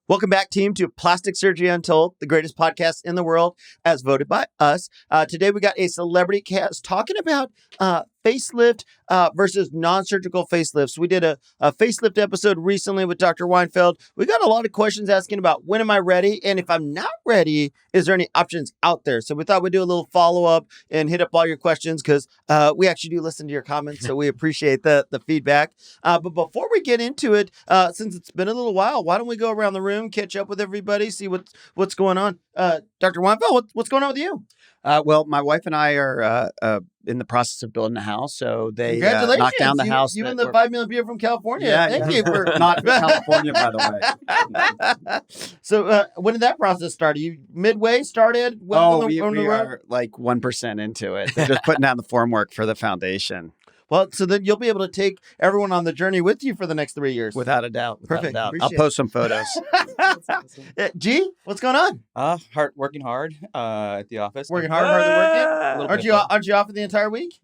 Welcome back, team, to Plastic Surgery Untold, the greatest podcast in the world, as voted by us. Today, we got a celebrity cast talking about facelift versus non-surgical facelifts. We did a facelift episode recently with Dr. Weinfeld. We got a lot of questions asking about when am I ready? And if I'm not ready, is there any options out there? So we thought we'd do a little follow-up and hit up all your questions because we actually do listen to your comments. So we appreciate the feedback. But before we get into it, since it's been a little while, why don't we go around the room, catch up with everybody, see what's going on. Dr. Weinfeld, what's going on with you? Well, my wife and I are in the process of building a house, so they knocked down the house. You and the 5 million people from California. Yeah, Thank you for not California, by the way. So, when did that process start? Are you midway started? We are like 1% into it. They're just putting down the formwork for the foundation. Well, so then you'll be able to take everyone on the journey with you for the next 3 years. Without a doubt. Perfect. I'll post some photos. G, what's going on? Working hard at the office. Working hard, working? Aren't you off for the entire week?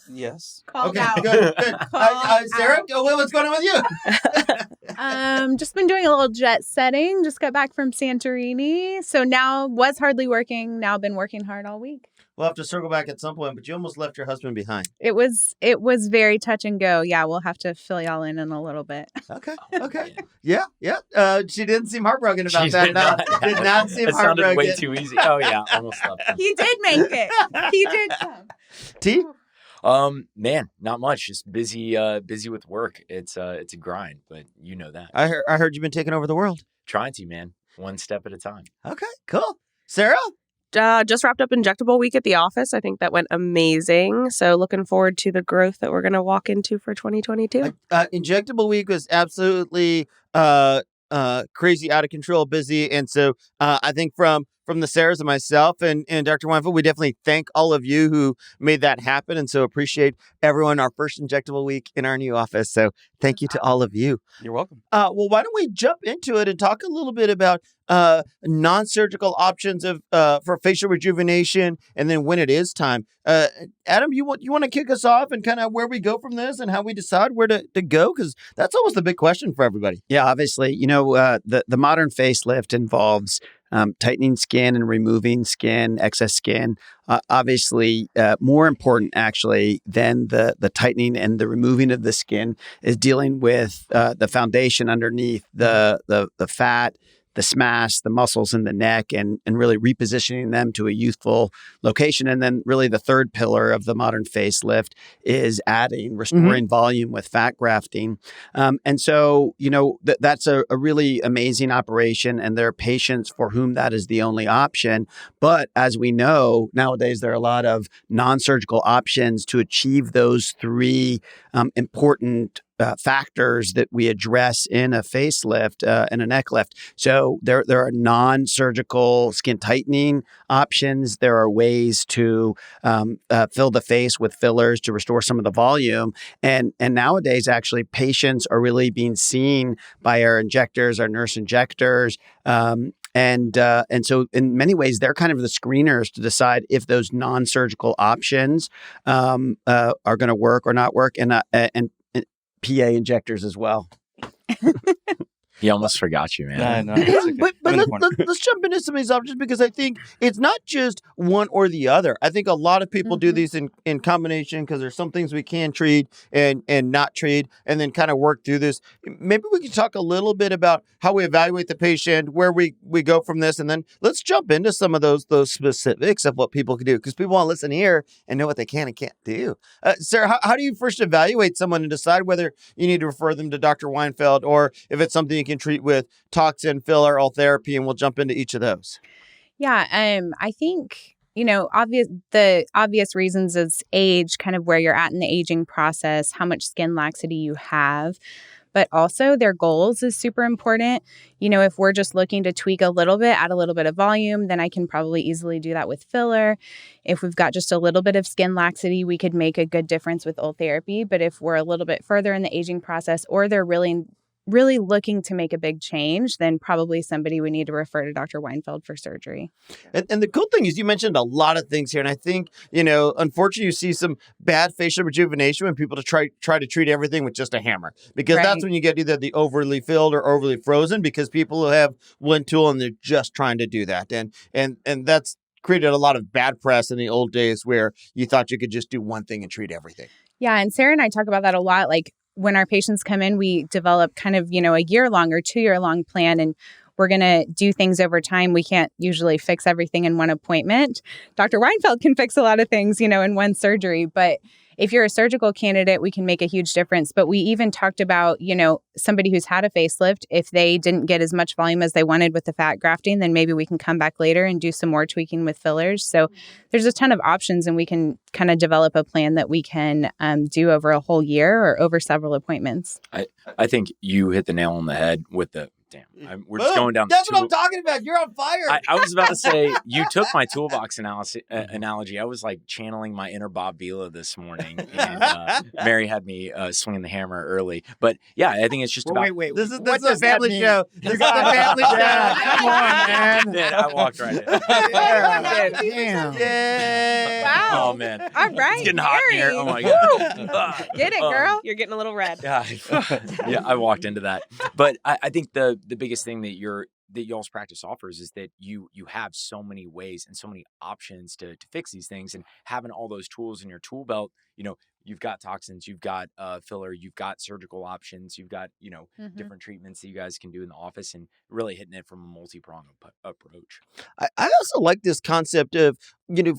Yes. Called out. Good. Sarah, what's going on with you? Just been doing a little jet setting. Just got back from Santorini. So now was hardly working. Now been working hard all week. We'll have to circle back at some point, but you almost left your husband behind. It was very touch and go. Yeah, we'll have to fill y'all in a little bit. Okay. Yeah. She didn't seem heartbroken about that. Did not seem heartbroken. It sounded way too easy. Oh, yeah. Almost left. He did make it. He did come. T? Man, not much. Just busy with work. It's a grind, but you know that. I heard you've been taking over the world. Trying to, man. One step at a time. Okay, cool. Sarah? Just wrapped up injectable week at the office. I think that went amazing. So looking forward to the growth that we're going to walk into for 2022. Injectable week was absolutely crazy, out of control, busy. And so I think from the Sarahs and myself and Dr. Weinfeld, we definitely thank all of you who made that happen. And so appreciate everyone, our first injectable week in our new office. So thank you to all of you. You're welcome. Well, why don't we jump into it and talk a little bit about non-surgical options for facial rejuvenation and then when it is time. Adam, you want to kick us off and kind of where we go from this and how we decide where to go? Because that's always the big question for everybody. Yeah, obviously, the modern facelift involves tightening skin and removing excess skin. Obviously, more important actually than the tightening and the removing of the skin is dealing with the foundation underneath, the fat, the smash, the muscles in the neck, and really repositioning them to a youthful location. And then really the third pillar of the modern facelift is restoring volume with fat grafting. And so, that's a really amazing operation. And there are patients for whom that is the only option. But as we know, nowadays, there are a lot of non-surgical options to achieve those three important factors that we address in a facelift and a neck lift. So there are non-surgical skin tightening options. There are ways to fill the face with fillers to restore some of the volume. And nowadays, actually, patients are really being seen by our injectors, our nurse injectors. And so in many ways, they're kind of the screeners to decide if those non-surgical options are going to work or not work. And PA injectors as well. He almost forgot you, man. No, but let's jump into some of these options because I think it's not just one or the other. I think a lot of people do these in combination because there's some things we can treat and not treat and then kind of work through this. Maybe we can talk a little bit about how we evaluate the patient, where we go from this, and then let's jump into some of those specifics of what people can do because people want to listen here and know what they can and can't do. Sarah, how do you first evaluate someone and decide whether you need to refer them to Dr. Weinfeld or if it's something you can treat with toxin, filler, Ultherapy, and we'll jump into each of those. Yeah, I think, the obvious reasons is age, kind of where you're at in the aging process, how much skin laxity you have, but also their goals is super important. If we're just looking to tweak a little bit, add a little bit of volume, then I can probably easily do that with filler. If we've got just a little bit of skin laxity, we could make a good difference with Ultherapy. But if we're a little bit further in the aging process or they're really really looking to make a big change, then probably somebody would need to refer to Dr. Weinfeld for surgery. And the cool thing is you mentioned a lot of things here. And I think, unfortunately, you see some bad facial rejuvenation when people try to treat everything with just a hammer, because that's when you get either the overly filled or overly frozen, because people who have one tool and they're just trying to do that. And that's created a lot of bad press in the old days where you thought you could just do one thing and treat everything. Yeah. And Sarah and I talk about that a lot. Like, when our patients come in, we develop kind of, a year-long or 2-year-long plan, and we're going to do things over time. We can't usually fix everything in one appointment. Dr. Weinfeld can fix a lot of things, in one surgery. But if you're a surgical candidate, we can make a huge difference. But we even talked about, somebody who's had a facelift, if they didn't get as much volume as they wanted with the fat grafting, then maybe we can come back later and do some more tweaking with fillers. So there's a ton of options, and we can kind of develop a plan that we can do over a whole year or over several appointments. I think you hit the nail on the head with the we're just going down. That's what I'm talking about. You're on fire. I was about to say, you took my toolbox analogy. I was like channeling my inner Bob Vila this morning, and Mary had me swinging the hammer early. But yeah, I think it's just about. Wait. This is a family show. This is a family show. Come on, man. I walked right in. Yeah. Wow. Oh man. All right. It's getting hot in here. Oh my god. Get it, girl. You're getting a little red. Yeah, I walked into that. But I think the biggest thing that y'all's practice offers is that you have so many ways and so many options to fix these things, and having all those tools in your tool belt, you've got toxins, you've got filler, you've got surgical options, you've got, different treatments that you guys can do in the office, and really hitting it from a multi-pronged approach. I also like this concept of,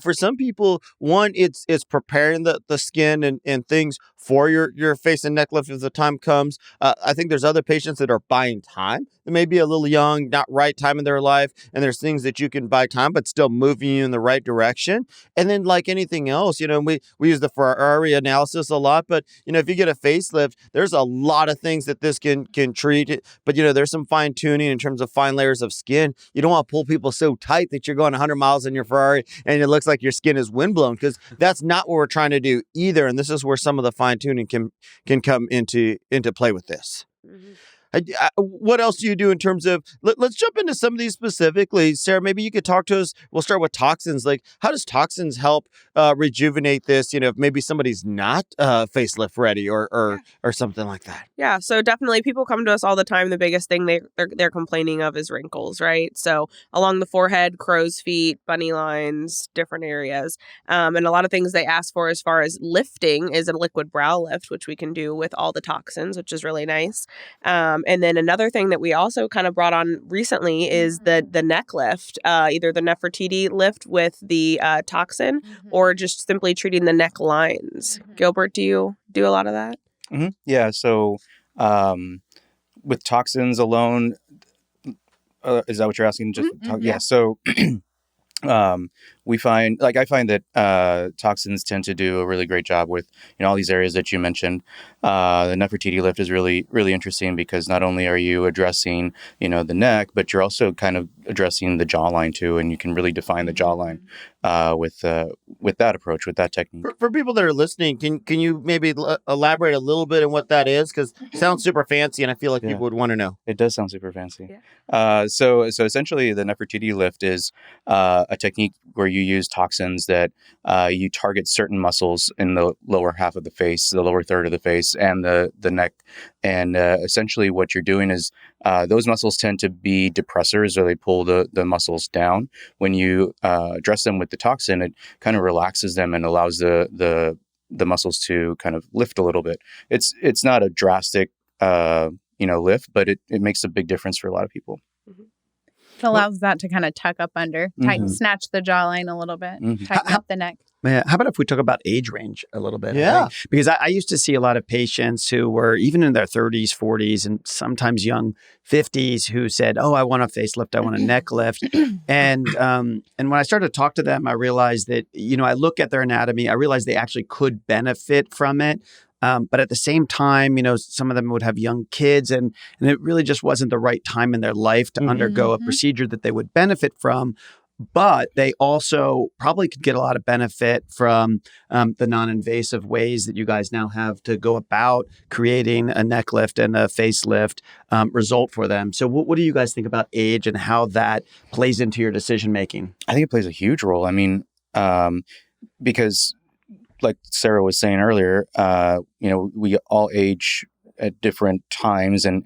for some people, one, it's preparing the skin and things for your face and neck lift as the time comes. I think there's other patients that are buying time. They may be a little young, not right time in their life, and there's things that you can buy time, but still moving you in the right direction. And then, like anything else, we use the Ferrari analysis a lot, but if you get a facelift, there's a lot of things that this can treat it. But there's some fine tuning in terms of fine layers of skin. You don't want to pull people so tight that you're going 100 miles in your Ferrari and it looks like your skin is windblown, because that's not what we're trying to do either. And this is where some of the fine tuning can come into play with this. Mm-hmm. What else do you do in terms of, let's jump into some of these specifically. Sarah, maybe you could talk to us. We'll start with toxins. Like, how does toxins help rejuvenate this? If maybe somebody's not facelift ready or something like that. Yeah, so definitely people come to us all the time. The biggest thing they're complaining of is wrinkles, right? So along the forehead, crow's feet, bunny lines, different areas. And a lot of things they ask for as far as lifting is a liquid brow lift, which we can do with all the toxins, which is really nice. And then another thing that we also kind of brought on recently is the neck lift, either the Nefertiti lift with the toxin or just simply treating the neck lines. Gilbert, do you do a lot of that? Mm-hmm. Yeah. So with toxins alone, is that what you're asking? Just yeah. So I find that toxins tend to do a really great job with all these areas that you mentioned. The Nefertiti lift is really, really interesting because not only are you addressing the neck, but you're also kind of addressing the jawline too, and you can really define the jawline with that approach, with that technique. For people that are listening, can you maybe elaborate a little bit on what that is? Because it sounds super fancy, and I feel like people would want to know. It does sound super fancy. Yeah. So essentially, the Nefertiti lift is a technique where you use toxins that you target certain muscles in the lower half of the face, the lower third of the face, and the neck. And essentially what you're doing is those muscles tend to be depressors, or they pull the muscles down. When you address them with the toxin, it kind of relaxes them and allows the muscles to kind of lift a little bit. It's not a drastic lift, but it makes a big difference for a lot of people. It allows that to kind of tuck up under, snatch the jawline a little bit, tighten up the neck. Yeah. How about if we talk about age range a little bit? Yeah. Right? Because I used to see a lot of patients who were even in their 30s, 40s, and sometimes young 50s who said, "Oh, I want a facelift, I want a neck lift." And when I started to talk to them, I realized that, I look at their anatomy, I realized they actually could benefit from it. But at the same time, some of them would have young kids and it really just wasn't the right time in their life to undergo a procedure that they would benefit from. but they also probably could get a lot of benefit from the non-invasive ways that you guys now have to go about creating a neck lift and a facelift result for them. So what do you guys think about age and how that plays into your decision making? I think it plays a huge role. I mean, because like Sarah was saying earlier, we all age at different times, and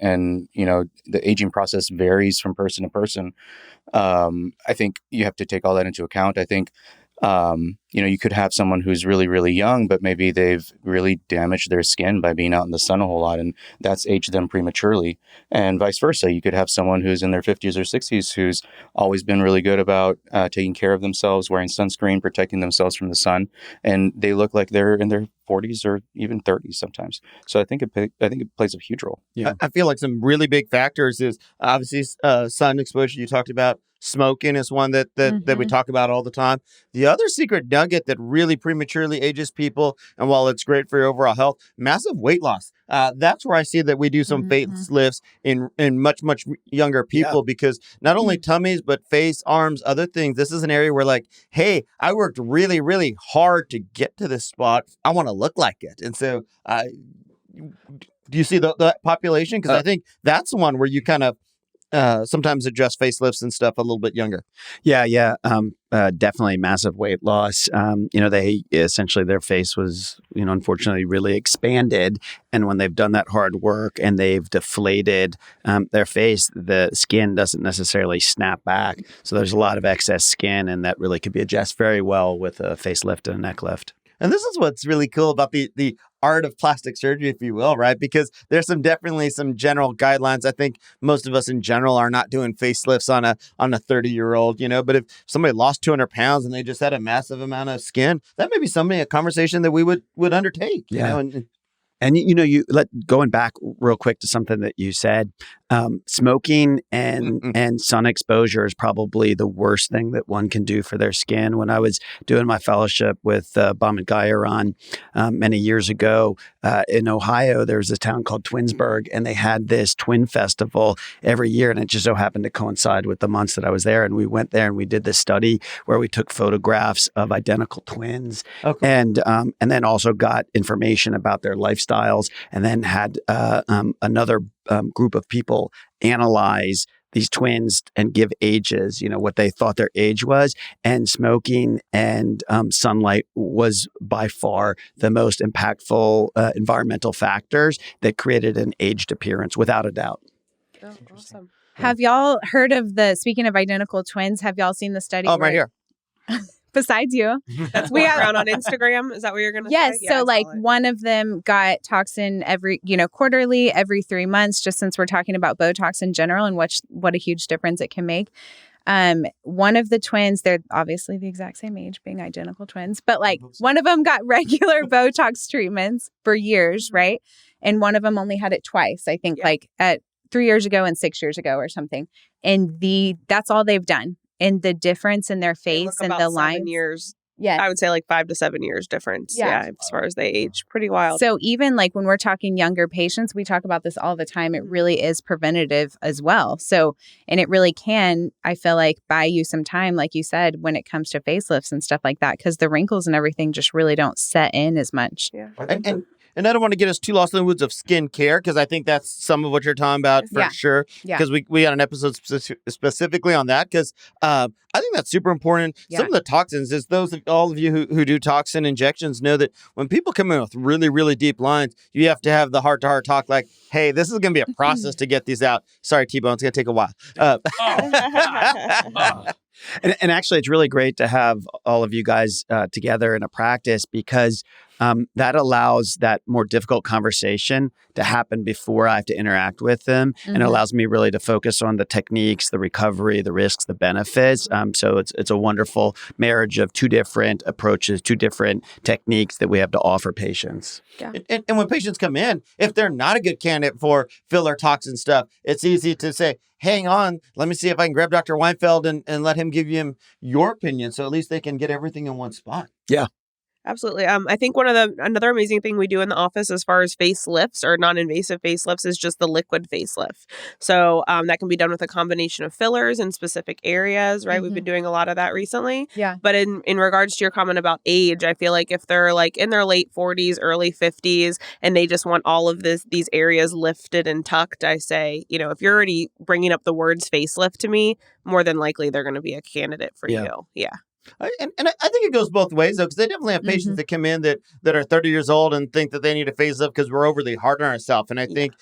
the aging process varies from person to person. I think you have to take all that into account. I think you could have someone who's really, really young, but maybe they've really damaged their skin by being out in the sun a whole lot, and that's aged them prematurely. And vice versa. You could have someone who's in their 50s or 60s who's always been really good about taking care of themselves, wearing sunscreen, protecting themselves from the sun, and they look like they're in their 40s or even 30s sometimes. So I think it plays a huge role. Yeah, I feel like some really big factors is obviously sun exposure. You talked about smoking is one that we talk about all the time. The other secret nugget that really prematurely ages people, and while it's great for your overall health, massive weight loss. That's where I see that we do some facelifts in much younger people, because not only tummies, but face, arms, other things. This is an area where like, hey, I worked really, really hard to get to this spot. I want to look like it. And so do you see the population? Because I think that's the one where you kind of sometimes adjust facelifts and stuff a little bit younger. Yeah. Definitely massive weight loss. They essentially, their face was, unfortunately really expanded. And when they've done that hard work and they've deflated their face, the skin doesn't necessarily snap back. So there's a lot of excess skin, and that really could be adjusted very well with a facelift and a neck lift. And this is what's really cool about the art of plastic surgery, if you will, right? Because there's definitely some general guidelines. I think most of us in general are not doing facelifts on a 30-year-old, but if somebody lost 200 pounds and they just had a massive amount of skin, that may be a conversation that we would undertake. Going back real quick to something that you said, smoking and sun exposure is probably the worst thing that one can do for their skin. When I was doing my fellowship with Baum and Geyeron many years ago in Ohio, there was a town called Twinsburg, and they had this twin festival every year, and it just so happened to coincide with the months that I was there. And we went there and we did this study where we took photographs of identical twins, and then also got information about their lifestyles, and then had another group of people analyze these twins and give ages, what they thought their age was. And smoking and sunlight was by far the most impactful environmental factors that created an aged appearance, without a doubt. Oh, awesome. Have y'all heard of speaking of identical twins, have y'all seen the study? Oh, right here. Besides you. That's we have around on Instagram. Is that what you're going to say? Yes. So one of them got toxin quarterly, every 3 months, just since we're talking about Botox in general and what a huge difference it can make. One of the twins, they're obviously the exact same age, being identical twins, but one of them got regular Botox treatments for years, right? And one of them only had it twice, I think, at 3 years ago and 6 years ago or something. And that's all they've done. And the difference in their face and the lines. 7 years. Yeah. I would say 5 to 7 years difference. Yeah. As far as they age. Pretty wild. So even when we're talking younger patients, we talk about this all the time. It really is preventative as well. So, and it really can, I feel like, buy you some time, like you said, when it comes to facelifts and stuff like that, because the wrinkles and everything just really don't set in as much. Yeah. And I don't want to get us too lost in the woods of skin care, because I think that's some of what you're talking about for sure. Yeah. Because we had an episode specifically on that, because I think that's super important. Yeah. Some of the toxins is all of you who do toxin injections know that when people come in with really, really deep lines, you have to have the heart-to-heart talk like, hey, this is going to be a process to get these out. Sorry, T-Bone, it's going to take a while. And actually, it's really great to have all of you guys together in a practice, because that allows that more difficult conversation to happen before I have to interact with them. And it allows me really to focus on the techniques, the recovery, the risks, the benefits. So it's a wonderful marriage of two different approaches, two different techniques that we have to offer patients. Yeah. And when patients come in, if they're not a good candidate for filler toxin stuff, it's easy to say, hang on, let me see if I can grab Dr. Weinfeld and let him give you your opinion. So at least they can get everything in one spot. Yeah. Absolutely. I think another amazing thing we do in the office as far as facelifts or non-invasive facelifts is just the liquid facelift. So that can be done with a combination of fillers in specific areas, right? We've been doing a lot of that recently. Yeah. But in regards to your comment about age, I feel like if they're like in their late 40s, early 50s, and they just want all of these areas lifted and tucked, I say, if you're already bringing up the words facelift to me, more than likely they're going to be a candidate for you. Yeah. And I think it goes both ways, though, because they definitely have patients that come in that are 30 years old and think that they need a facelift because we're overly hard on ourselves. And I think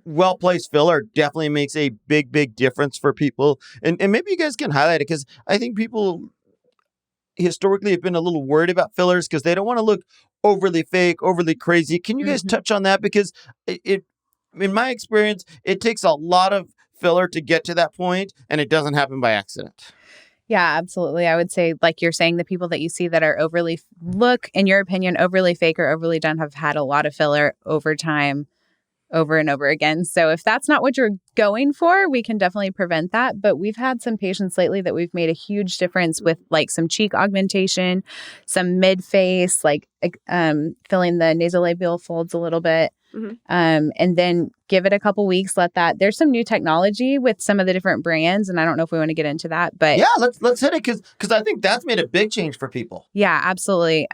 well-placed filler definitely makes a big, big difference for people. And maybe you guys can highlight it because I think people historically have been a little worried about fillers because they don't want to look overly fake, overly crazy. Can you guys touch on that? Because it, in my experience, it takes a lot of filler to get to that point, and it doesn't happen by accident. Yeah, absolutely. I would say, like you're saying, the people that you see that are overly, in your opinion, overly fake or overly done have had a lot of filler over time, over and over again. So if that's not what you're going for, we can definitely prevent that. But we've had some patients lately that we've made a huge difference with, like some cheek augmentation, some mid-face, like filling the nasolabial folds a little bit. And then give it a couple weeks, there's some new technology with some of the different brands. And I don't know if we want to get into that, but yeah, let's hit it. Cause I think that's made a big change for people. Yeah, absolutely.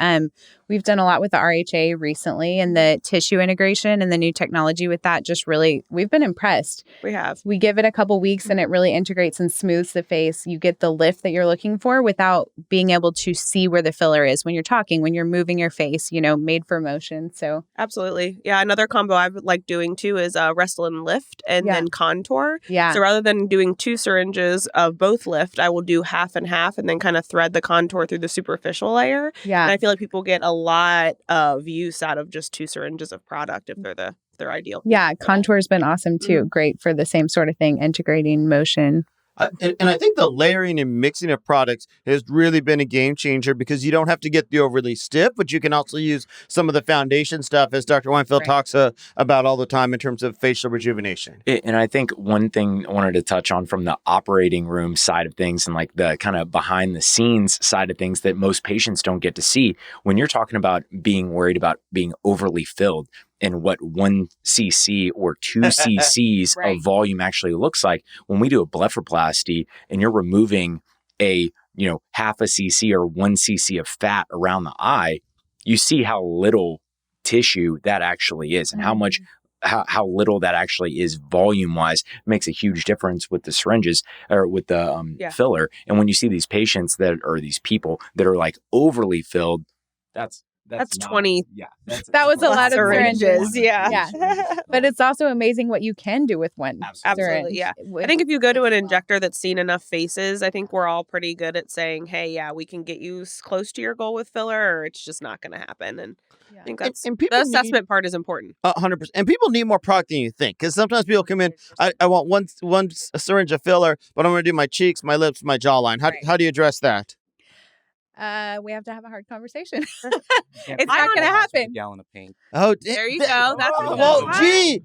We've done a lot with the RHA recently and the tissue integration and the new technology with that. Just really, we've been impressed. We have. We give it a couple weeks and it really integrates and smooths the face. You get the lift that you're looking for without being able to see where the filler is when you're talking, when you're moving your face, made for motion. So absolutely. Yeah. Another combo I would like doing too is Restylane Lift and then contour. Yeah. So rather than doing 2 syringes of both lift, I will do half and half and then kind of thread the contour through the superficial layer. Yeah. And I feel like people get a lot of use out of just 2 syringes of product if they're their ideal. Yeah. Contour's been awesome too. Great for the same sort of thing, integrating motion. And I think the layering and mixing of products has really been a game changer because you don't have to get the overly stiff, but you can also use some of the foundation stuff, as Dr. Weinfeld talks about all the time in terms of facial rejuvenation. And I think one thing I wanted to touch on from the operating room side of things and like the kind of behind the scenes side of things that most patients don't get to see when you're talking about being worried about being overly filled. And what 1 cc or 2 cc's of volume actually looks like when we do a blepharoplasty and you're removing a half a cc or 1 cc of fat around the eye, you see how little tissue that actually is and how much how little that actually is volume wise makes a huge difference with the syringes or with the filler. And when you see these patients or these people that are like overly filled, that's That's 20. Yeah. That was a lot of syringes. Yeah. But it's also amazing what you can do with one. Absolutely. Yeah. I think if you go to an injector that's seen enough faces, I think we're all pretty good at saying, hey, yeah, we can get you close to your goal with filler or it's just not going to happen. And I think the assessment part is important. 100%. And people need more product than you think. Because sometimes people come in, I want one syringe of filler, but I'm going to do my cheeks, my lips, my jawline. How do you address that? We have to have a hard conversation. It's not going to happen. A gallon of paint. Oh, there you go. That's gee,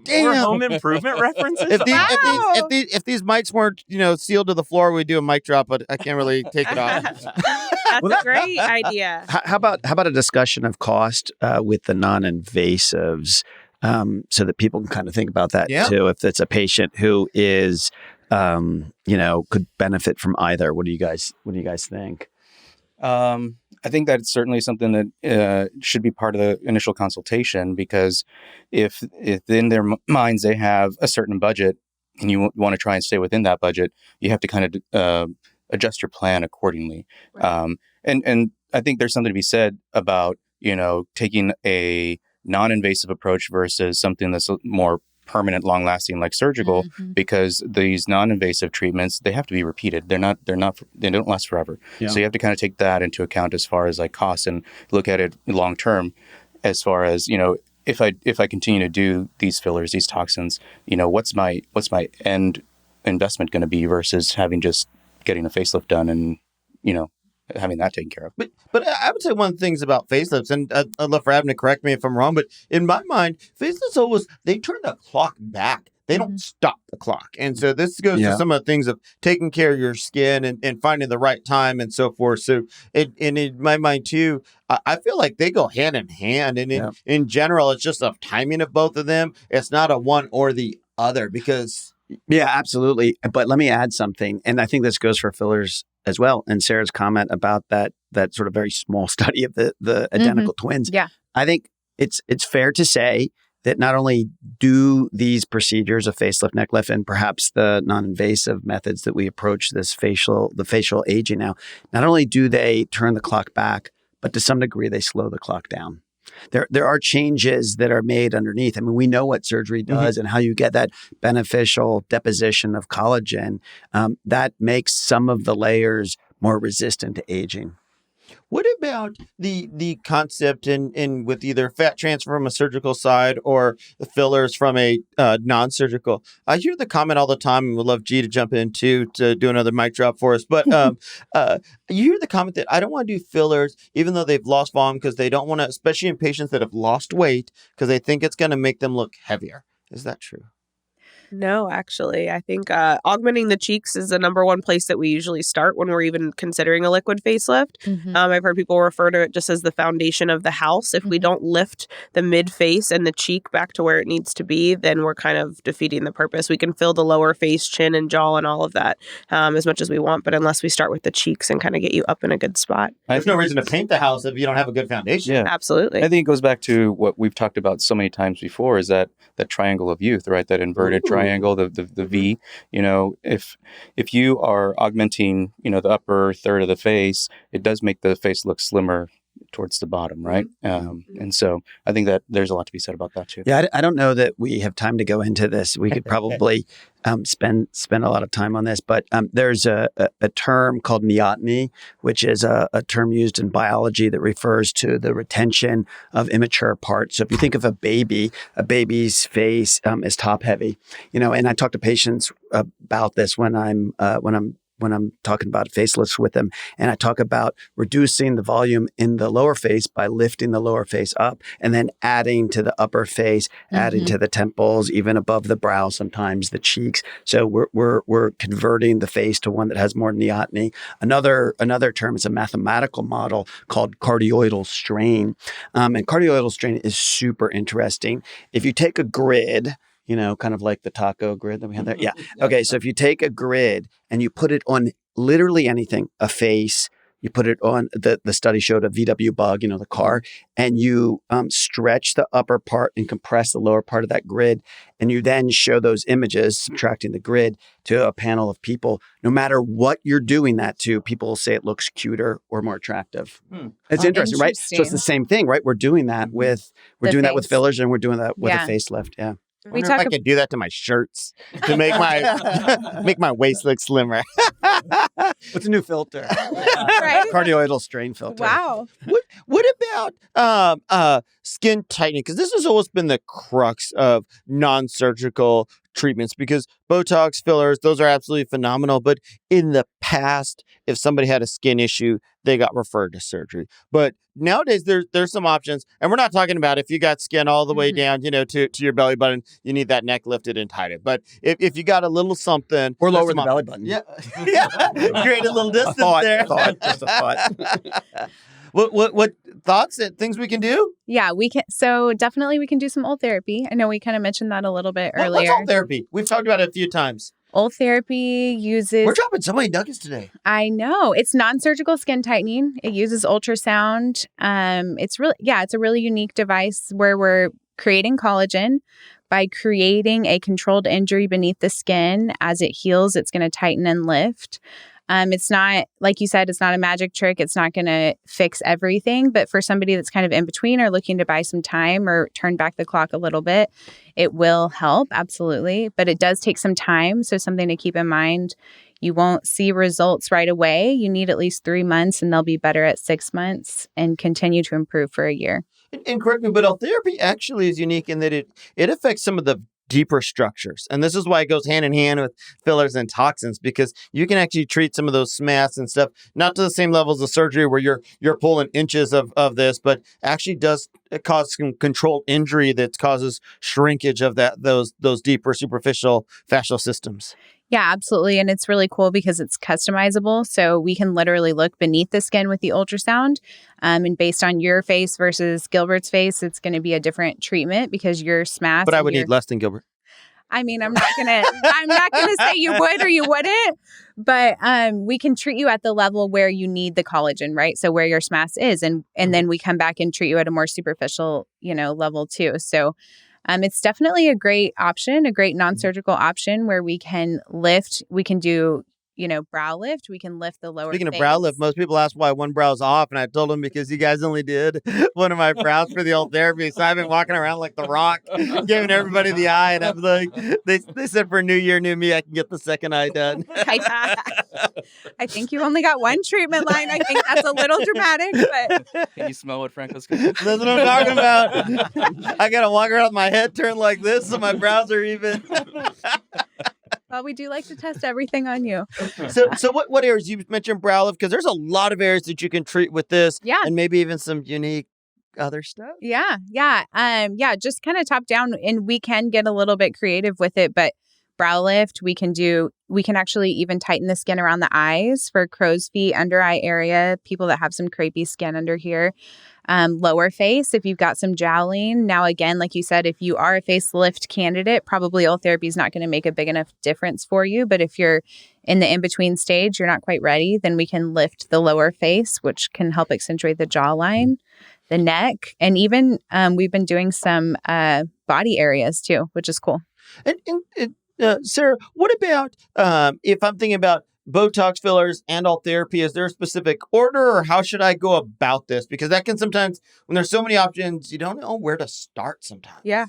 damn. More home improvement references. If these mics weren't sealed to the floor, we'd do a mic drop, but I can't really take it off. That's a great idea. How about a discussion of cost with the non-invasives, so that people can kind of think about that too. If it's a patient who is, could benefit from either. What do you guys think? I think that's certainly something that should be part of the initial consultation because if in their minds they have a certain budget and you want to try and stay within that budget, you have to kind of adjust your plan accordingly. Right. And I think there's something to be said about taking a non-invasive approach versus something that's more permanent, long-lasting, like surgical, because these non-invasive treatments, they have to be repeated. They don't last forever. Yeah. So you have to kind of take that into account as far as like costs and look at it long term. As far as if I continue to do these fillers, these toxins, what's my end investment going to be versus getting a facelift done and having that taken care of. But I would say one of the things about facelifts, and I'd love for Adam to correct me if I'm wrong, but in my mind, facelifts they turn the clock back. they don't stop the clock. And so this goes to some of the things of taking care of your skin and finding the right time and so forth. So in my mind too, I feel like they go hand in hand. And in general, it's just a timing of both of them. It's not a one or the other because... Yeah, absolutely. But let me add something. And I think this goes for fillers as well. And Sarah's comment about that sort of very small study of the identical twins. Yeah. I think it's fair to say that not only do these procedures of facelift, neck lift, and perhaps the non-invasive methods that we approach the facial aging now, not only do they turn the clock back, but to some degree they slow the clock down. There are changes that are made underneath. I mean, we know what surgery does and how you get that beneficial deposition of collagen. That makes some of the layers more resistant to aging. What about the concept in with either fat transfer from a surgical side or the fillers from a non-surgical? I hear the comment all the time, and would love G to jump in too to do another mic drop for us. But you hear the comment that I don't want to do fillers, even though they've lost volume, because they don't want to, especially in patients that have lost weight, because they think it's going to make them look heavier. Is that true? No, actually, I think augmenting the cheeks is the number one place that we usually start when we're even considering a liquid facelift. I've heard people refer to it just as the foundation of the house. If we don't lift the mid face and the cheek back to where it needs to be, then we're kind of defeating the purpose. We can fill the lower face, chin, and jaw and all of that as much as we want, but unless we start with the cheeks and kind of get you up in a good spot. There's no reason to paint the house if you don't have a good foundation. Yeah, absolutely. I think it goes back to what we've talked about so many times before, is that triangle of youth, right? That inverted triangle, the V. You know, if you are augmenting, the upper third of the face, it does make the face look slimmer towards the bottom, right? And so I think that there's a lot to be said about that too. Yeah, I don't know that we have time to go into this. We could probably spend a lot of time on this, but there's a term called neoteny, which is a term used in biology that refers to the retention of immature parts. So if you think of a baby's face is top heavy, and I talk to patients about this when I'm talking about facelifts with them. And I talk about reducing the volume in the lower face by lifting the lower face up and then adding to the upper face, adding to the temples, even above the brow, sometimes the cheeks. So we're converting the face to one that has more neoteny. Another term is a mathematical model called cardioidal strain. And cardioidal strain is super interesting. If you take a grid, kind of like the taco grid that we have there. Yeah. Okay. So if you take a grid and you put it on literally anything, a face, you put it on, the study showed a VW Bug, the car, and you stretch the upper part and compress the lower part of that grid. And you then show those images, subtracting the grid, to a panel of people. No matter what you're doing that to, people will say it looks cuter or more attractive. It's interesting, right? So it's the same thing, right? We're doing that with fillers, and we're doing that with a facelift. Yeah. I wonder if I could do that to my shirts to make my waist look slimmer. What's a new filter? Right? Cardioidal strain filter. Wow. What about skin tightening? Because this has always been the crux of non-surgical treatments, because Botox, fillers, those are absolutely phenomenal. But in the past, if somebody had a skin issue, they got referred to surgery. But nowadays, there's some options. And we're not talking about if you got skin all the way down, to your belly button, you need that neck lifted and tightened. But if you got a little something. Or lower the belly button. Yeah. Create a little distance there. Just a thought. What thoughts and things we can do? Yeah, we can. So definitely we can do some Ultherapy. I know we kind of mentioned that a little bit earlier. What's Ultherapy? We've talked about it a few times. Ultherapy uses... We're dropping so many nuggets today. I know. It's non-surgical skin tightening. It uses ultrasound. It's a really unique device where we're creating collagen by creating a controlled injury beneath the skin. As it heals, it's going to tighten and lift. It's not, like you said, it's not a magic trick. It's not going to fix everything. But for somebody that's kind of in between or looking to buy some time or turn back the clock a little bit, it will help. Absolutely. But it does take some time. So something to keep in mind. You won't see results right away. You need at least 3 months, and they'll be better at 6 months and continue to improve for a year. And correct me, but Ultherapy actually is unique in that it affects some of the deeper structures. And this is why it goes hand in hand with fillers and toxins, because you can actually treat some of those SMAS and stuff, not to the same levels of surgery where you're pulling inches of this, but actually does cause some controlled injury that causes shrinkage of those deeper superficial fascial systems. Yeah, absolutely. And it's really cool because it's customizable. So we can literally look beneath the skin with the ultrasound. And based on your face versus Gilbert's face, it's going to be a different treatment because your SMAS. But I would need less than Gilbert. I mean, I'm not gonna say you would or you wouldn't, but we can treat you at the level where you need the collagen, right? So where your SMAS is, and then we come back and treat you at a more superficial, level too. So it's definitely a great option, a great non-surgical option where we can lift. We can do, brow lift. We can lift the lower. Speaking of brow lift, most people ask why one brow's off, and I told them because you guys only did one of my brows for the Ultherapy, so I've been walking around like the Rock, giving everybody the eye, and I'm like, they said for New Year, New Me, I can get the second eye done. I think you only got one treatment line. I think that's a little dramatic, but Can you smell what Frank was cooking? That's what I'm talking about. I gotta walk around with my head turned like this so my brows are even. Well, we do like to test everything on you. So what areas you mentioned brow lift? Because there's a lot of areas that you can treat with this. Yeah. And maybe even some unique other stuff. Yeah. Just kind of top down, and we can get a little bit creative with it, but brow lift, we can actually even tighten the skin around the eyes for crow's feet, under eye area, people that have some crepey skin under here. Lower face, if you've got some jowling. Now, again, like you said, if you are a facelift candidate, probably Ultherapy is not going to make a big enough difference for you. But if you're in the in-between stage, you're not quite ready, then we can lift the lower face, which can help accentuate the jawline, the neck, and even we've been doing some body areas too, which is cool. And Sarah, what about if I'm thinking about Botox fillers and Ultherapy? Is there a specific order, or how should I go about this? Because that can sometimes, when there's so many options, you don't know where to start sometimes. Yeah.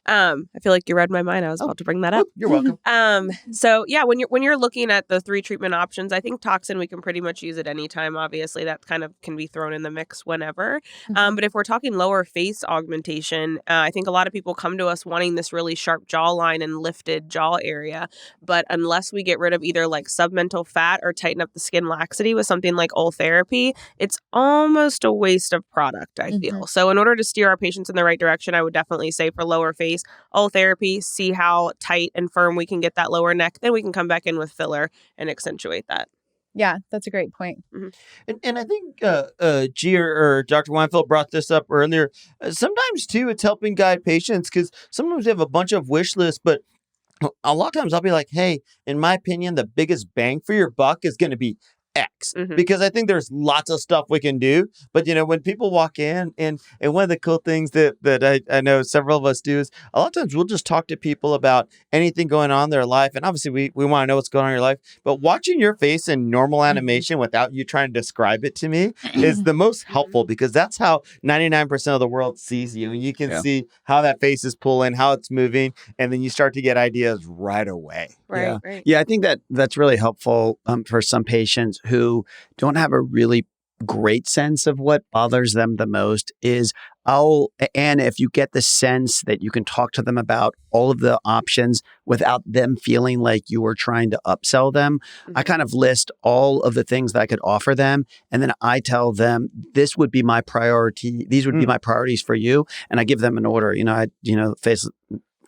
I feel like you read my mind. I was about to bring that up. You're welcome. So yeah, when you're looking at the 3 treatment options, I think toxin, we can pretty much use at any time. Obviously, that kind of can be thrown in the mix whenever. But if we're talking lower face augmentation, I think a lot of people come to us wanting this really sharp jawline and lifted jaw area. But unless we get rid of either like submental fat or tighten up the skin laxity with something like Ultherapy, it's almost a waste of product, I feel. So in order to steer our patients in the right direction, I would definitely say for lower face, Ultherapy, see how tight and firm we can get that lower neck. Then we can come back in with filler and accentuate that. Yeah, that's a great point. And I think G or Dr. Weinfeld brought this up earlier. Sometimes, too, it's helping guide patients because sometimes they have a bunch of wish lists, but a lot of times I'll be like, hey, in my opinion, the biggest bang for your buck is going to be X, because I think there's lots of stuff we can do. But, when people walk in, and one of the cool things that I know several of us do is a lot of times we'll just talk to people about anything going on in their life. And obviously we want to know what's going on in your life. But watching your face in normal animation without you trying to describe it to me is the most helpful, because that's how 99% of the world sees you. And you can see how that face is pulling, how it's moving, and then you start to get ideas right away. Right. Yeah, I think that's really helpful for some patients who don't have a really great sense of what bothers them the most. And if you get the sense that you can talk to them about all of the options without them feeling like you are trying to upsell them, I kind of list all of the things that I could offer them. And then I tell them, this would be my priority. These would be my priorities for you. And I give them an order,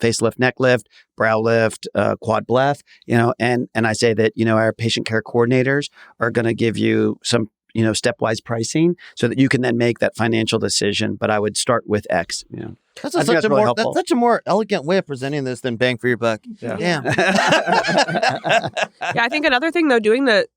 facelift, neck lift, brow lift, quad bleph, and I say that, our patient care coordinators are going to give you some, stepwise pricing so that you can then make that financial decision. But I would start with X. That's such a more elegant way of presenting this than bang for your buck. Yeah. Damn. Yeah, I think another thing though,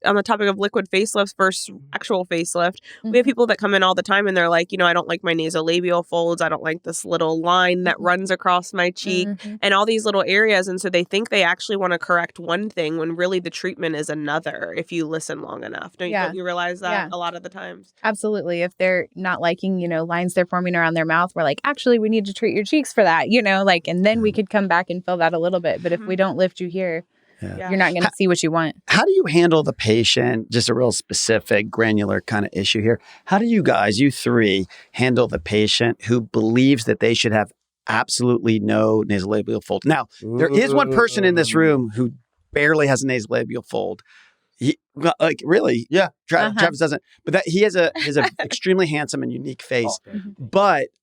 on the topic of liquid facelifts versus actual facelift, we have people that come in all the time and they're like, I don't like my nasolabial folds. I don't like this little line that runs across my cheek and all these little areas. And so they think they actually want to correct one thing when really the treatment is another if you listen long enough. Don't you realize that a lot of the times? Absolutely. If they're not liking, lines they're forming around their mouth, we're like, actually, we need to treat your cheeks for that, and then we could come back and fill that a little bit. But if we don't lift you here, you're not going to see what you want. How do you handle the patient? Just a real specific, granular kind of issue here. How do you guys, you 3, handle the patient who believes that they should have absolutely no nasolabial fold. Now, there is one person in this room who barely has a nasolabial fold. Really, Yeah. Travis doesn't, but that he has a extremely handsome and unique face. Okay.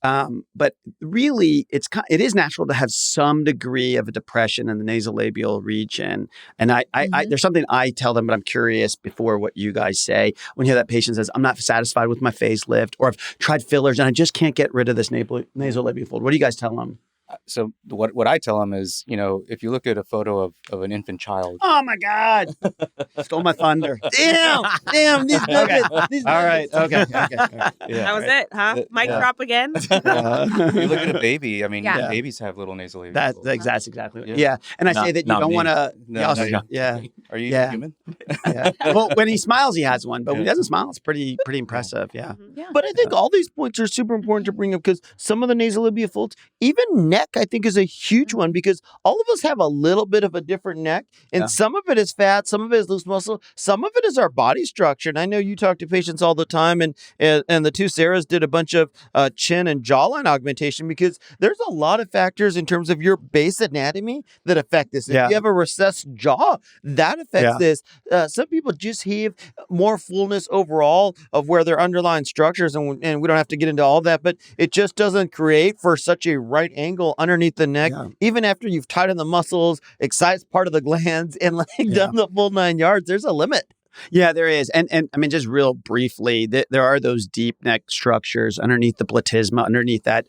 But really, it is natural to have some degree of a depression in the nasolabial region. And I there's something I tell them, but I'm curious before what you guys say when you hear that patient says, "I'm not satisfied with my facelift," or "I've tried fillers and I just can't get rid of this nasolabial fold." What do you guys tell them? So what I tell them is, if you look at a photo of an infant child. Oh my God! Stole my thunder. Damn! These nuggets. All right. Okay. Yeah, That was it, huh? Mic drop again. You look at a baby. I mean, Yeah. babies have little nasolabial. That's exactly what. Yeah. And I say that you not don't me. want to. No, no. Yeah. Are you Yeah. human? Yeah. Well, when he smiles, he has one, but when he doesn't smile, it's pretty impressive. Yeah. Yeah. But I think all these points are super important to bring up because some of the nasolabial folds, even neck, I think is a huge one because all of us have a little bit of a different neck, and some of it is fat, some of it is loose muscle, some of it is our body structure. And I know you talk to patients all the time, and the two Sarahs did a bunch of chin and jawline augmentation because there's a lot of factors in terms of your base anatomy that affect this. If you have a recessed jaw, that affects this. Some people just have more fullness overall of where their underlying structures, and we don't have to get into all that, but it just doesn't create for such a right angle underneath the neck. Yeah. Even after you've tightened the muscles, excised part of the glands, and done the full 9 yards, there's a limit. Yeah, there is. And I mean, just real briefly, there are those deep neck structures underneath the platysma, underneath that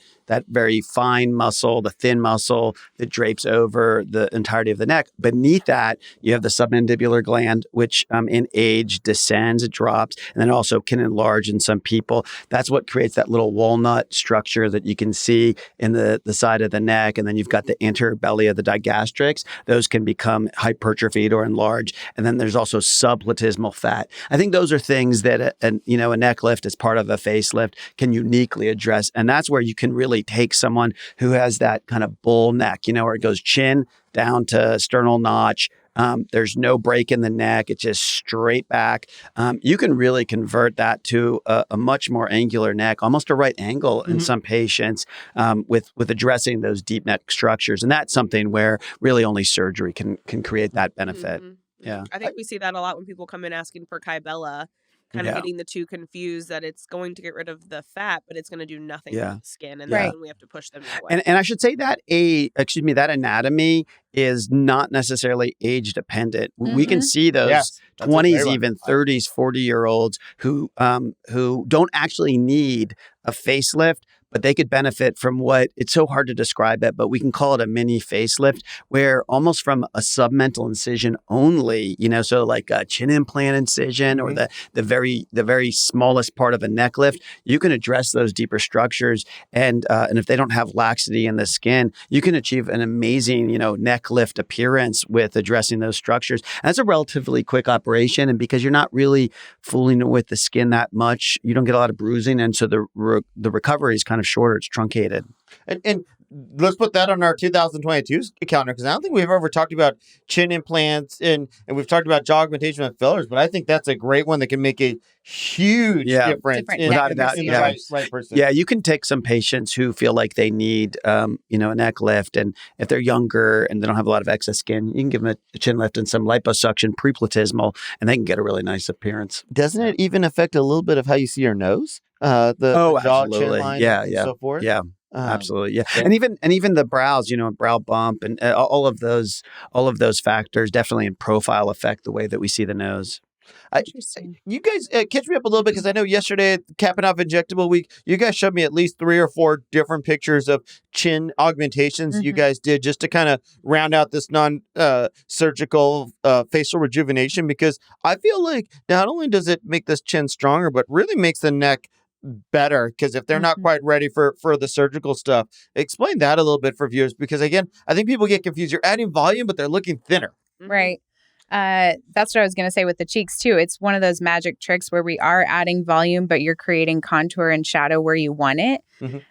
very fine muscle, the thin muscle that drapes over the entirety of the neck. Beneath that, you have the submandibular gland, which in age descends, it drops, and then also can enlarge in some people. That's what creates that little walnut structure that you can see in the side of the neck. And then you've got the interbelly of the digastrics. Those can become hypertrophied or enlarge. And then there's also subplatysmal fat. I think those are things that a neck lift as part of a facelift can uniquely address. And that's where you can really take someone who has that kind of bull neck, where it goes chin down to sternal notch. There's no break in the neck. It's just straight back. You can really convert that to a much more angular neck, almost a right angle in some patients with addressing those deep neck structures. And that's something where really only surgery can create that benefit. Mm-hmm. Yeah. I think we see that a lot when people come in asking for Kybella, kind of getting the two confused that it's going to get rid of the fat, but it's going to do nothing with the skin. And that's when we have to push them that way. And I should say that that anatomy is not necessarily age dependent. We can see those 20s, even 30s, 40-year-olds who don't actually need a facelift, but they could benefit from it's so hard to describe it, but we can call it a mini facelift where almost from a submental incision only, so like a chin implant incision or the very smallest part of a neck lift, you can address those deeper structures. And if they don't have laxity in the skin, you can achieve an amazing, neck lift appearance with addressing those structures. And that's a relatively quick operation. And because you're not really fooling with the skin that much, you don't get a lot of bruising. And so the recovery is kind of shorter, it's truncated. And let's put that on our 2022 calendar because I don't think we've ever talked about chin implants and we've talked about jaw augmentation and fillers, but I think that's a great one that can make a huge difference in the right person. Yeah, you can take some patients who feel like they need a neck lift, and if they're younger and they don't have a lot of excess skin, you can give them a chin lift and some liposuction preplatysmal, and they can get a really nice appearance. Doesn't it even affect a little bit of how you see your nose? The jaw, chin line, and so forth. Yeah. Absolutely. Yeah. And even the brows, brow bump and all of those factors definitely in profile affect the way that we see the nose. You guys catch me up a little bit because I know yesterday at Capping Off Injectable Week, you guys showed me at least 3 or 4 different pictures of chin augmentations you guys did just to kind of round out this non-surgical facial rejuvenation because I feel like not only does it make this chin stronger, but really makes the neck better because if they're not quite ready for the surgical stuff, explain that a little bit for viewers because again, I think people get confused. You're adding volume, but they're looking thinner. Right. That's what I was going to say with the cheeks too. It's one of those magic tricks where we are adding volume, but you're creating contour and shadow where you want it.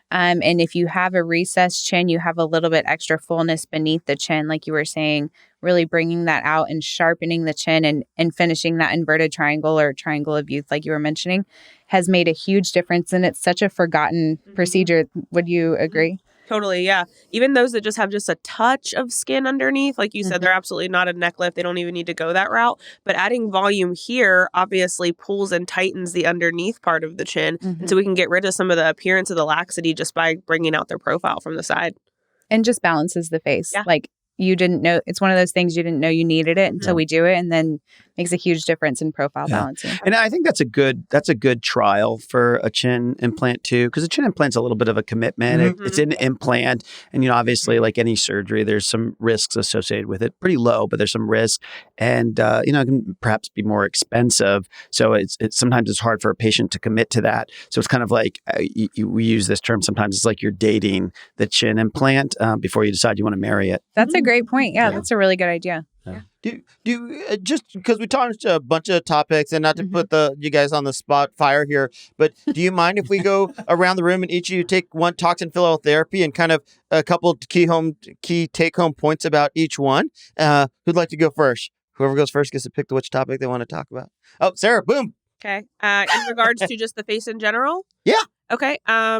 And if you have a recessed chin, you have a little bit extra fullness beneath the chin, like you were saying, really bringing that out and sharpening the chin and finishing that inverted triangle or triangle of youth, like you were mentioning, has made a huge difference. And it's such a forgotten procedure. Would you agree? Totally, yeah. Even those that just have just a touch of skin underneath, like you said, they're absolutely not a neck lift. They don't even need to go that route. But adding volume here obviously pulls and tightens the underneath part of the chin. And so we can get rid of some of the appearance of the laxity just by bringing out their profile from the side. And just balances the face. Yeah. Like you didn't know, it's one of those things you didn't know you needed it until we do it, and then makes a huge difference in profile balancing. And I think that's a good trial for a chin implant too, because a chin implant's a little bit of a commitment. It's an implant, and obviously, like any surgery, there's some risks associated with it. Pretty low, but there's some risk, and it can perhaps be more expensive. So it's sometimes it's hard for a patient to commit to that. So it's kind of like we use this term sometimes. It's like you're dating the chin implant before you decide you want to marry it. That's a great point. Yeah, that's a really good idea. Yeah. Do just because we talked a bunch of topics, and not to put you guys on the spot fire here, but do you mind if we go around the room and each of you take one toxin filler therapy and kind of a couple key take home points about each one? Who'd like to go first? Whoever goes first gets to pick which topic they want to talk about. Oh, Sarah, boom. Okay. In regards to just the face in general? Yeah. Okay.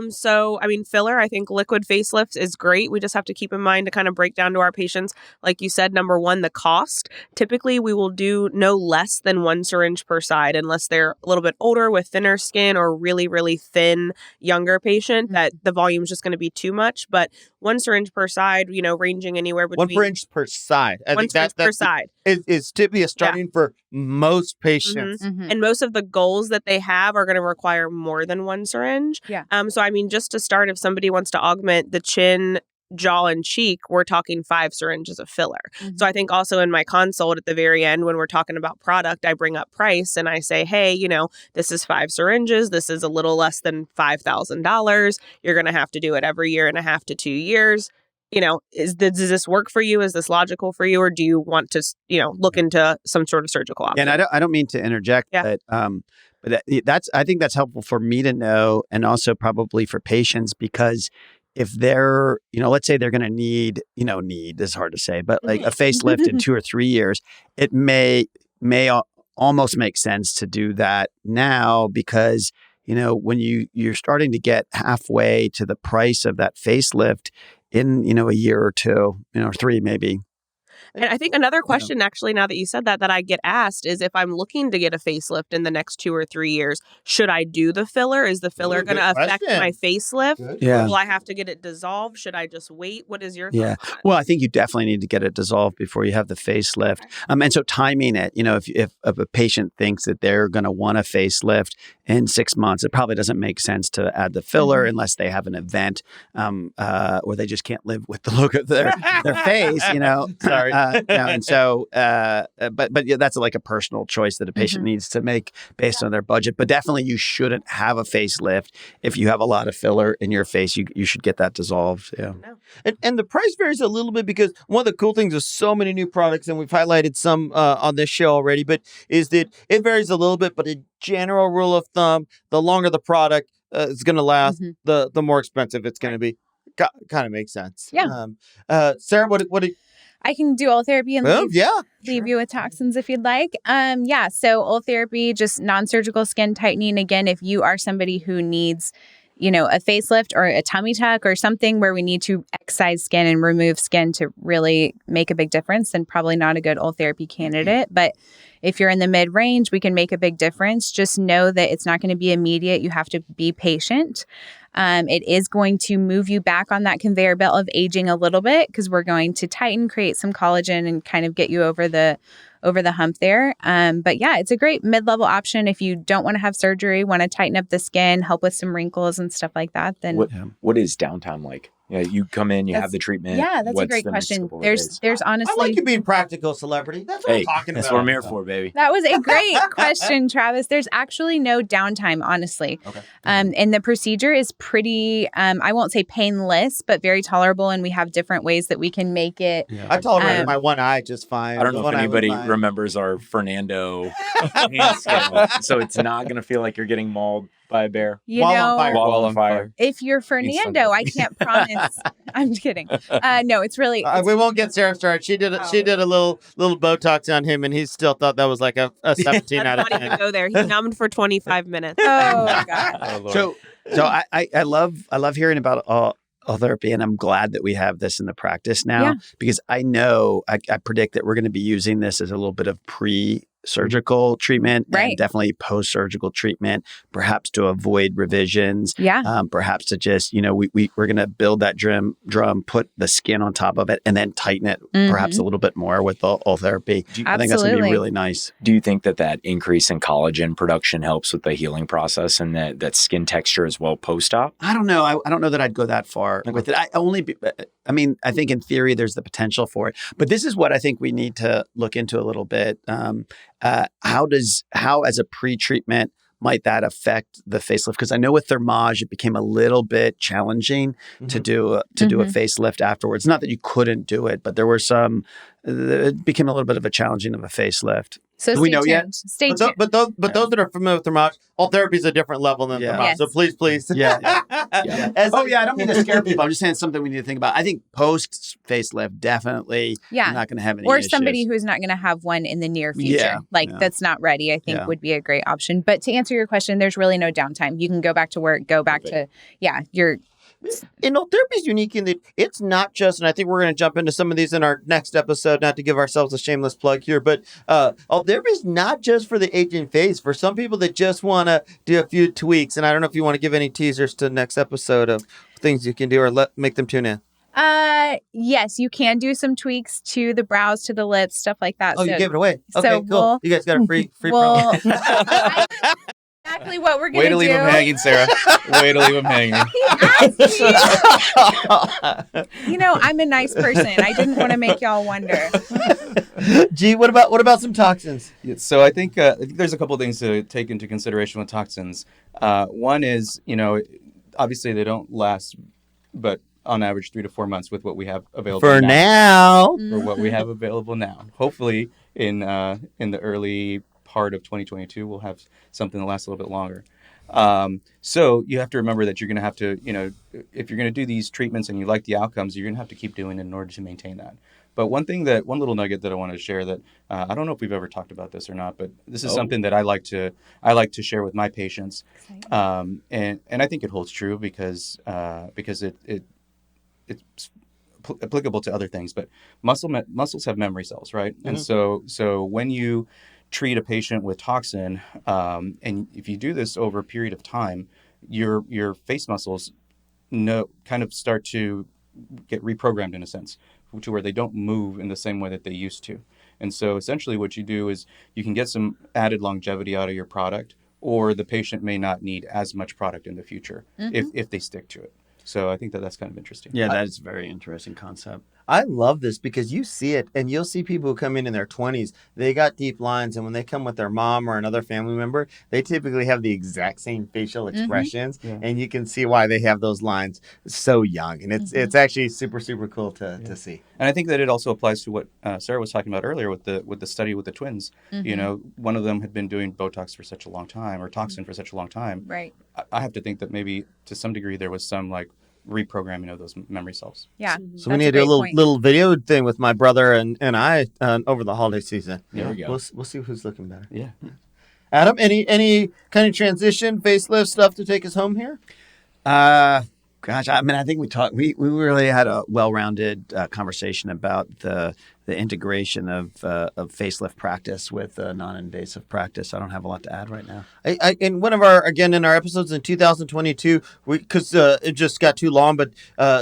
So, filler, I think liquid facelifts is great. We just have to keep in mind to kind of break down to our patients. Like you said, number one, the cost. Typically, we will do no less than 1 syringe per side, unless they're a little bit older with thinner skin or really, really thin, younger patient that the volume is just going to be too much. But 1 syringe per side, ranging anywhere between 1 syringe per side. I think syringe per side is typically a starting for most patients. And most of the goals that they have are going to require more than 1 syringe. Yeah. So just to start, if somebody wants to augment the chin, jaw, and cheek, we're talking 5 syringes of filler. So I think also in my consult at the very end, when we're talking about product, I bring up price and I say, hey, this is 5 syringes. This is a little less than $5,000. You're going to have to do it every 1.5 to 2 years. Does this work for you? Is this logical for you? Or do you want to, look into some sort of surgical option? And I don't mean to interject, but I think that's helpful for me to know, and also probably for patients, because if they're, let's say they're going to need is hard to say, but like a facelift in 2 or 3 years, it may almost make sense to do that now, because when you're starting to get halfway to the price of that facelift in a year or 2, or 3 maybe. And I think another question, actually, now that you said that I get asked is, if I'm looking to get a facelift in the next 2 or 3 years, should I do the filler? Is the filler going to affect my facelift? Good. Yeah. Will I have to get it dissolved? Should I just wait? What is your thought on that? Well, I think you definitely need to get it dissolved before you have the facelift. And so timing it, if a patient thinks that they're going to want a facelift in 6 months, it probably doesn't make sense to add the filler unless they have an event where they just can't live with the look of their face, Sorry. And so, but yeah, that's like a personal choice that a patient needs to make based on their budget. But definitely, you shouldn't have a facelift if you have a lot of filler in your face. You should get that dissolved. Yeah. And the price varies a little bit, because one of the cool things with so many new products, and we've highlighted some on this show already, but is that it varies a little bit. But a general rule of thumb, the longer the product is going to last, the more expensive it's going to be. Kind of makes sense. Yeah. Sarah, what I can do Ultherapy and leave you with toxins if you'd like. So Ultherapy, just non-surgical skin tightening. Again, if you are somebody who needs, a facelift or a tummy tuck or something where we need to excise skin and remove skin to really make a big difference, then probably not a good Ultherapy candidate. But if you're in the mid-range, we can make a big difference. Just know that it's not going to be immediate. You have to be patient. It is going to move you back on that conveyor belt of aging a little bit, because we're going to tighten, create some collagen, and kind of get you over the hump there. But yeah, it's a great mid-level option if you don't want to have surgery, want to tighten up the skin, help with some wrinkles and stuff like that. Then what is downtime like? Yeah, you come in, you have the treatment. Yeah, that's a great question. There's honestly, I like you being practical, celebrity. That's what I'm talking about. That's what I'm here for, baby. That was a great question, Travis. There's actually no downtime, honestly. Okay. And the procedure is pretty, I won't say painless, but very tolerable. And we have different ways that we can make it. Yeah. I tolerated my one eye just fine. I don't know if anybody remembers our Fernando hand scale, so it's not going to feel like you're getting mauled by a bear. Wall on fire. If you're Fernando, I can't promise. I'm kidding. No, it's really. We won't get Sarah started. She did a little Botox on him, and he still thought that was like a 17 out of 10. Not even go there. He numbed for 25 minutes. Oh God. So I love hearing about Ultherapy, and I'm glad that we have this in the practice now Yeah. because I know I predict that we're going to be using this as a little bit of pre-surgical treatment Right. and definitely post-surgical treatment, perhaps to avoid revisions, Yeah. perhaps to just, we're going to build that drum, put the skin on top of it, and then tighten it perhaps a little bit more with the Ultherapy. I think that's going to be really nice. Do you think that increase in collagen production helps with the healing process and that skin texture as well post-op? I don't know. I don't know that I'd go that far with it. I think in theory there's the potential for it, but this is what I think we need to look into a little bit. How as a pre-treatment might that affect the facelift? Because I know with Thermage it became a little bit challenging to do a facelift afterwards. Not that you couldn't do it, but there were it became a little bit of a challenging of a facelift. So do we know yet? Stay tuned. But those that are familiar with Thermage, Ultherapy is a different level than Thermage. Yes. So please. Yeah. I don't mean to scare people. I'm just saying something we need to think about. I think post facelift definitely you're not going to have any or issues. somebody who's not going to have one in the near future, that's not ready, I think would be a great option. But to answer your question, there's really no downtime. You can go back to work, go back to your. And Ultherapy is unique in that it's not just, and I think we're going to jump into some of these in our next episode, not to give ourselves a shameless plug here, but Ultherapy is not just for the aging face. For some people that just want to do a few tweaks, and I don't know if you want to give any teasers to the next episode of things you can do or make them tune in. Yes, you can do some tweaks to the brows, to the lips, stuff like that. Oh, you gave it away. Okay, cool. You guys got a free promo. Exactly what we're Way going to do. to leave him hanging, Sarah. Way to leave him hanging. I'm a nice person. I didn't want to make y'all wonder. Gee, what about some toxins? Yeah, so I think there's a couple things to take into consideration with toxins. One is, obviously they don't last, but on average 3 to 4 months with what we have available for now. For what we have available now. Hopefully in the early part of 2022 we'll have something that lasts a little bit longer. So you have to remember that you're going to have to, if you're going to do these treatments and you like the outcomes, you're going to have to keep doing it in order to maintain that. But one little nugget that I want to share that I don't know if we've ever talked about this or not, but this is something that I like to share with my patients, and I think it holds true because it's applicable to other things. But muscles have memory cells, right? Mm-hmm. And so when you treat a patient with toxin, and if you do this over a period of time, your face muscles kind of start to get reprogrammed in a sense, to where they don't move in the same way that they used to. And so essentially what you do is you can get some added longevity out of your product, or the patient may not need as much product in the future if they stick to it. So I think that's kind of interesting. Yeah, that is a very interesting concept. I love this because you see it, and you'll see people who come in their 20s. They got deep lines, and when they come with their mom or another family member, they typically have the exact same facial expressions, and you can see why they have those lines so young. And it's actually super, super cool to see. And I think that it also applies to what Sarah was talking about earlier with the study with the twins. One of them had been doing Botox for such a long time, or toxin for such a long time. Right. I have to think that maybe to some degree there was some reprogramming of those memory cells. Yeah. So we need to do a little video thing with my brother and I over the holiday season. There we go. We'll see who's looking better. Yeah. Adam, any kind of transition facelift stuff to take us home here? Gosh, I mean, I think we really had a well-rounded conversation about the integration of facelift practice with non-invasive practice. I don't have a lot to add right now. In one of our episodes in 2022, because it just got too long, but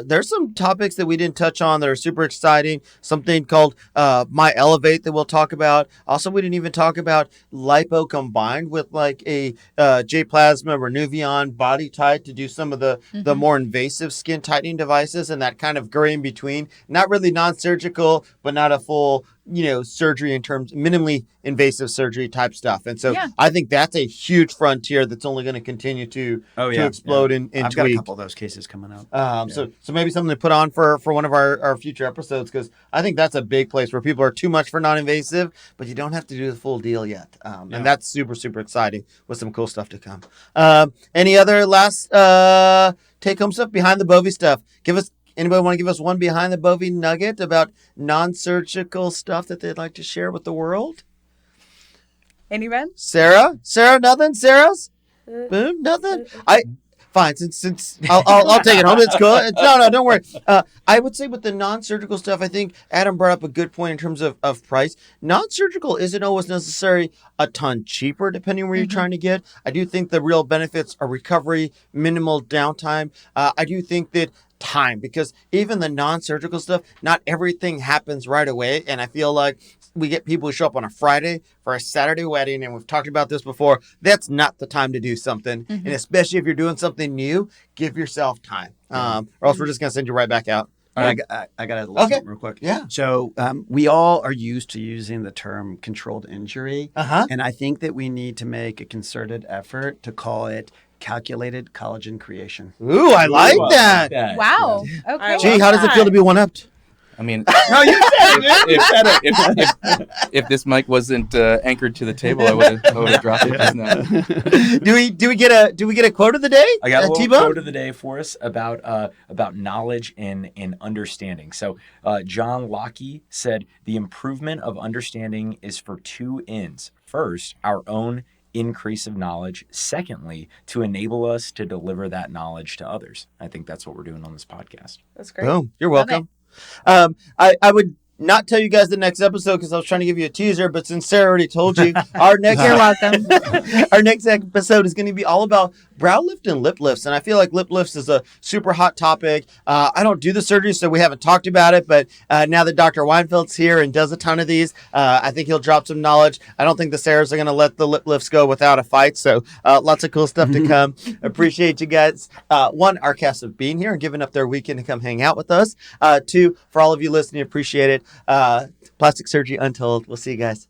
there's some topics that we didn't touch on that are super exciting. Something called My Elevate that we'll talk about. Also, we didn't even talk about lipo combined with like a J-Plasma Renuvion body tight to do some of the more invasive skin tightening devices, and that kind of gray in between. Not really non-surgical, but not a full, surgery in terms minimally invasive surgery type stuff. And so I think that's a huge frontier that's only going to continue to explode in I've tweak. got a couple of those cases coming up. So maybe something to put on for one of our future episodes, because I think that's a big place where people are too much for non-invasive, but you don't have to do the full deal yet. And that's super, super exciting with some cool stuff to come. Any other last take-home stuff? Behind the Bovie stuff. Anybody want to give us one behind the Bovie nugget about non-surgical stuff that they'd like to share with the world? Anyone? Sarah, nothing. Sarah's boom, nothing. Fine, since I'll take it home. It's cool. No, don't worry. I would say with the non-surgical stuff, I think Adam brought up a good point in terms of price. Non-surgical isn't always necessarily a ton cheaper, depending where you're trying to get. I do think the real benefits are recovery, minimal downtime. I do think that time, because even the non-surgical stuff, not everything happens right away, and I feel like we get people who show up on a Friday for a Saturday wedding, and we've talked about this before. That's not the time to do something. And especially if you're doing something new, give yourself time. Or else we're just going to send you right back out. I got to listen real quick. Yeah. So we all are used to using the term controlled injury. And I think that we need to make a concerted effort to call it calculated collagen creation. Ooh, I like that. Wow. Okay. Gee, how does it feel to be one-upped? I mean, No, you said it. if this mic wasn't anchored to the table, I would have dropped it just now. Do we get a quote of the day? I got a little T-Bone? quote of the day for us about knowledge and understanding. So John Locke said, "The improvement of understanding is for two ends. First, our own increase of knowledge. Secondly, to enable us to deliver that knowledge to others." I think that's what we're doing on this podcast. That's great. Boom. You're welcome. I would not tell you guys the next episode because I was trying to give you a teaser, but since Sarah already told you, our next You're welcome. our next episode is going to be all about brow lift and lip lifts. And I feel like lip lifts is a super hot topic. I don't do the surgery, so we haven't talked about it. But now that Dr. Weinfeld's here and does a ton of these, I think he'll drop some knowledge. I don't think the Sarahs are going to let the lip lifts go without a fight. So lots of cool stuff to come. Appreciate you guys. One, our cast of being here and giving up their weekend to come hang out with us. Two, for all of you listening, appreciate it. Plastic Surgery Untold. We'll see you guys.